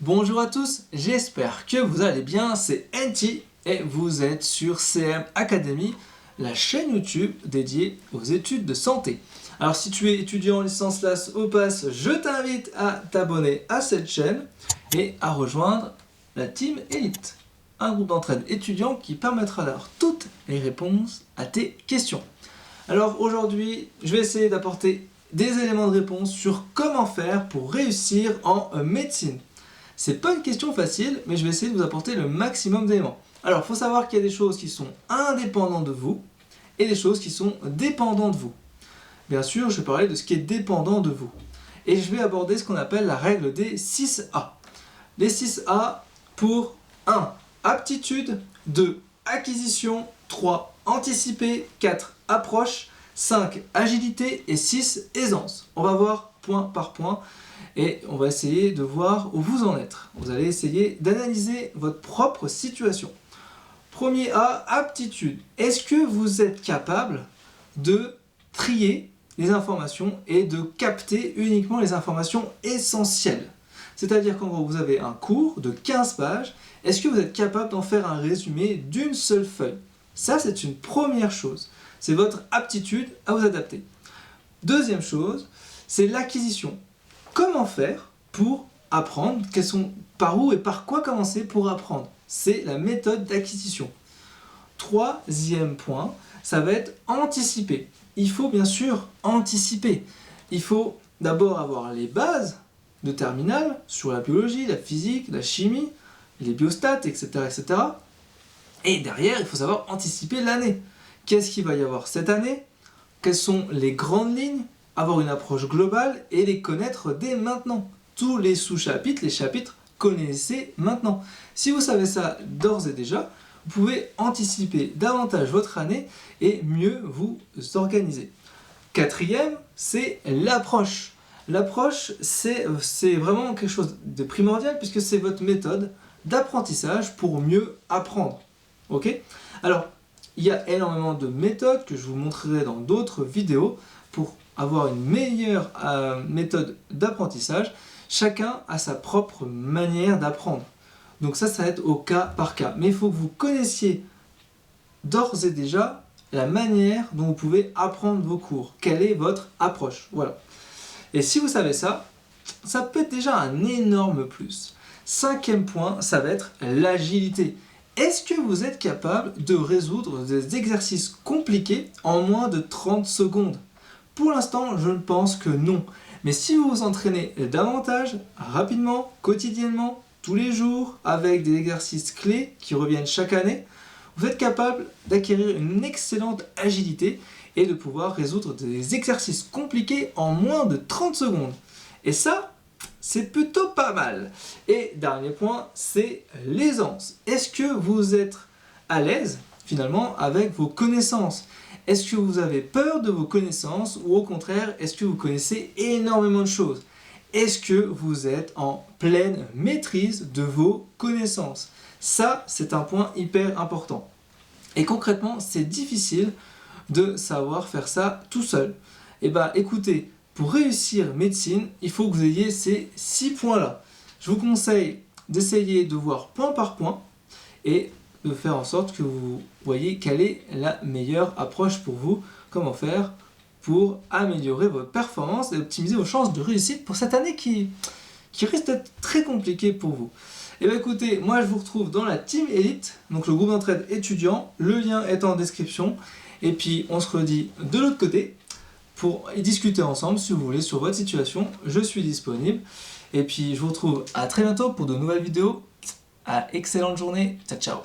Bonjour à tous, j'espère que vous allez bien, c'est NT et vous êtes sur CM Academy, la chaîne YouTube dédiée aux études de santé. Alors si tu es étudiant en licence LAS ou PASS, je t'invite à t'abonner à cette chaîne et à rejoindre la Team Elite, un groupe d'entraide étudiant qui permettra d'avoir toutes les réponses à tes questions. Alors aujourd'hui, je vais essayer d'apporter des éléments de réponse sur comment faire pour réussir en médecine. C'est pas une question facile, mais je vais essayer de vous apporter le maximum d'éléments. Alors, il faut savoir qu'il y a des choses qui sont indépendantes de vous et des choses qui sont dépendantes de vous. Bien sûr, je vais parler de ce qui est dépendant de vous. Et je vais aborder ce qu'on appelle la règle des 6A. Les 6A pour 1. Aptitude, 2. Acquisition, 3. Anticiper, 4. Approche, 5. Agilité et 6. Aisance. On va voir point par point. Et on va essayer de voir où vous en êtes. Vous allez essayer d'analyser votre propre situation. Premier A, aptitude. Est-ce que vous êtes capable de trier les informations et de capter uniquement les informations essentielles? C'est-à-dire qu'en gros, vous avez un cours de 15 pages. Est-ce que vous êtes capable d'en faire un résumé d'une seule feuille? Ça, c'est une première chose. C'est votre aptitude à vous adapter. Deuxième chose, c'est l'acquisition. Comment faire pour apprendre? Par où et par quoi commencer pour apprendre? C'est la méthode d'acquisition. Troisième point, ça va être anticiper. Il faut bien sûr anticiper. Il faut d'abord avoir les bases de terminale sur la biologie, la physique, la chimie, les biostats, etc., etc. Et derrière, il faut savoir anticiper l'année. Qu'est-ce qu'il va y avoir cette année? Quelles sont les grandes lignes? Avoir une approche globale et les connaître dès maintenant. Tous les sous-chapitres, les chapitres, connaissez maintenant. Si vous savez ça d'ores et déjà, vous pouvez anticiper davantage votre année et mieux vous organiser. Quatrième, c'est l'approche. L'approche, c'est vraiment quelque chose de primordial puisque c'est votre méthode d'apprentissage pour mieux apprendre. Ok? Alors, il y a énormément de méthodes que je vous montrerai dans d'autres vidéos pour avoir une meilleure méthode d'apprentissage. Chacun a sa propre manière d'apprendre. Donc ça va être au cas par cas. Mais il faut que vous connaissiez d'ores et déjà la manière dont vous pouvez apprendre vos cours. Quelle est votre approche? Voilà. Et si vous savez ça, ça peut être déjà un énorme plus. Cinquième point, ça va être l'agilité. Est-ce que vous êtes capable de résoudre des exercices compliqués en moins de 30 secondes? Pour l'instant, je ne pense que non. Mais si vous vous entraînez davantage, rapidement, quotidiennement, tous les jours, avec des exercices clés qui reviennent chaque année, vous êtes capable d'acquérir une excellente agilité et de pouvoir résoudre des exercices compliqués en moins de 30 secondes. Et ça, c'est plutôt pas mal. Et dernier point, c'est l'aisance. Est-ce que vous êtes à l'aise finalement avec vos connaissances? Est-ce que vous avez peur de vos connaissances ou au contraire, est-ce que vous connaissez énormément de choses? Est-ce que vous êtes en pleine maîtrise de vos connaissances? Ça, c'est un point hyper important. Et concrètement, c'est difficile de savoir faire ça tout seul. Et bien, écoutez, pour réussir médecine, il faut que vous ayez ces 6 points-là. Je vous conseille d'essayer de voir point par point et de faire en sorte que vous voyez quelle est la meilleure approche pour vous, comment faire pour améliorer votre performance et optimiser vos chances de réussite pour cette année qui risque d'être très compliquée pour vous. Et bien écoutez, moi je vous retrouve dans la Team Elite, donc le groupe d'entraide étudiant, le lien est en description, et puis on se redit de l'autre côté pour y discuter ensemble si vous voulez sur votre situation, je suis disponible, et puis je vous retrouve à très bientôt pour de nouvelles vidéos, excellente journée, ciao ciao.